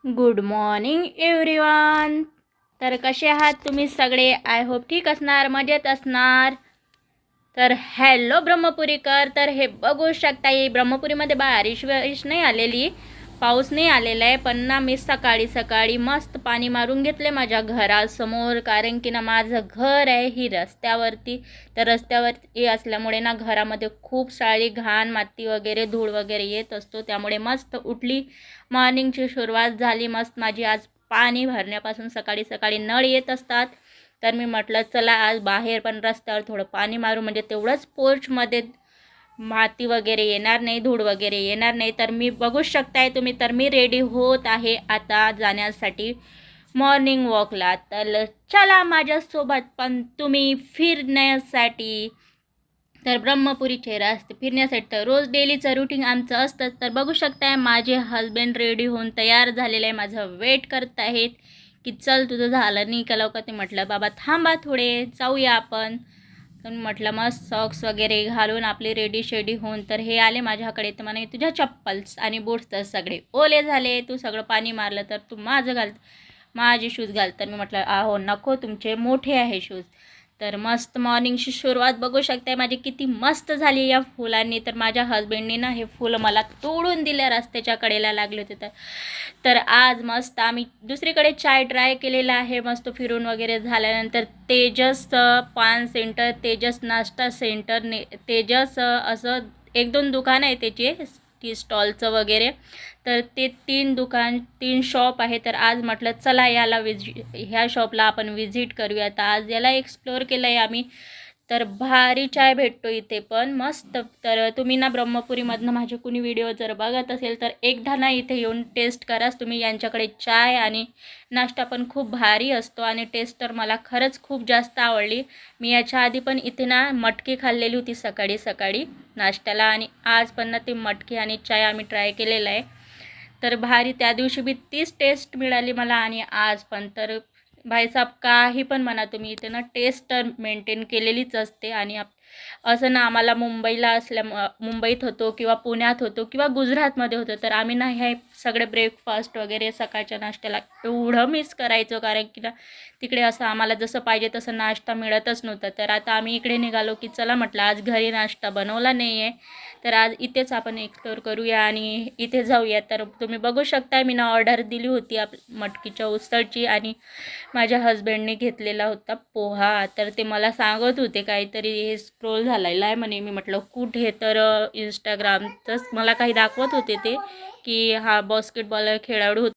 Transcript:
Good morning everyone. तर कसे आहात तुम्ही सगळे? आय होप ठीक असणार, मजेत असणार. तर हॅलो ब्रह्मपुरीकर. तर हे बघू शकता, ही ब्रह्मपुरीमध्ये बारिश नाही आलेली, पाऊस नाही आलेला आहे, पण ना मी सकाळी सकाळी मस्त पाणी मारून घेतले माझ्या घरासमोर, कारण की ना माझं घर आहे ही रस्त्यावरती. तर रस्त्यावरती असल्यामुळे ना घरामध्ये खूप सारी घाण माती वगैरे धूळ वगैरे येत असतो, त्यामुळे मस्त उठली, मॉर्निंगची सुरुवात झाली मस्त माझी. आज पाणी भरण्यापासून सकाळी सकाळी नळ येत असतात, तर मी म्हटलं चला आज बाहेर पण रस्त्यावर थोडं पाणी मारू, म्हणजे तेवढंच पोर्चमध्ये माती वगैरे येणार नाही, धूळ वगैरे येणार नाही. तर मी बघू शकताय तुम्ही, तर मी रेडी होत आहे आता जाण्यासाठी मॉर्निंग वॉकला. तर चला माझ्यासोबत पण तुम्ही फिरण्यासाठी. तर ब्रह्मपुरीचे रस्ते फिरण्यासाठी तर रोज डेलीचं रुटीन आमचं असतं. तर बघू शकताय माझे हस्बंड रेडी होऊन तयार झालेले आहे, माझं वेट करत आहेत की चल तुझं झालं नाही का लवकर. ते म्हटलं बाबा थांबा थोडे, जाऊया आपण. तर म्हटलं मस्त सॉक्स वगैरे घालून आपले रेडी शेडी होऊन तर हे आले माझ्याकडे. तर म्हणे तुझ्या चप्पल्स आणि बूट्स तर सगळे ओले झाले, तू सगळं पाणी मारलं तर तू माझे शूज घाल. तर मी म्हटलं आहो नको, तुमचे मोठे आहे शूज. तर मस्त मॉर्निंगची सुरुवात बघू शकताय माझी किती मस्त झाली या फुलांनी. तर माझ्या हस्बंडनी ना हे फुलं मला तोडून दिल्या, रस्त्याच्या कडेला लागले होते. तर आज मस्त आम्ही दुसरीकडे चाय ट्राय केलेला आहे, मस्त फिरून वगैरे झाल्यानंतर तेजस पान सेंटर, तेजस नाश्ता सेंटर तेजस असं 1-2 दुकान आहे त्याचे टी स्टॉलचं वगैरे. तर ते 3 शॉप आहे. तर आज म्हटलं चला याला ह्या शॉपला आपण विजिट करूया. तर आज याला एक्सप्लोअर केलं आहे आम्ही. तर भारी चाय भेटतो इथे पण मस्त. तर तुम्ही ना ब्रह्मपुरीमधनं माझे कुणी व्हिडिओ जर बघत असेल तर एकदा ना इथे येऊन टेस्ट कराच तुम्ही. यांच्याकडे चाय आणि नाश्ता पण खूप भारी असतो आणि टेस्ट तर मला खरंच खूप जास्त आवडली. मी याच्या आधी पण इथे ना मटकी खाल्लेली होती सकाळी सकाळी नाश्त्याला, आणि आज पण ना ती मटकी आणि चाय आम्ही ट्राय केलेला आहे. तर भारी, त्या दिवशी बी तीच टेस्ट मिळाली मला आणि आज पण. तर भाईसाहेब काही पण म्हणा तुम्ही, इथे ना टेस्ट तर मेंटेन केलेलीच असते. आणि असं ना आम्हाला मुंबईत होतो किंवा पुण्यात होतो किंवा गुजरातमध्ये होतो, तर आम्ही ना हे सगळे ब्रेकफास्ट वगैरे सकाळच्या नाश्त्याला एवढं मिस करायचो, कारण की ना तिकडे असं आम्हाला जसं पाहिजे तसं नाश्ता मिळतच नव्हता. तर आता आम्ही इकडे निघालो की चला म्हटलं आज घरी नाश्ता बनवला नाही आहे, तर आज इथेच आपण एक्सप्लोअर करूया आणि इथे जाऊया. तर तुम्ही बघू शकता मी ना ऑर्डर दिली होती मटकीच्या उसळची, आणि माझ्या हस्बंडने घेतलेला होता पोहा. तर ते मला सांगत होते काहीतरी हे स्क्रोल झालेला आहे म्हणे. मी म्हटलं कुठे? तर इंस्टाग्रामचंच मला काही दाखवत होते ते की हा बास्केटबॉल खेळाडू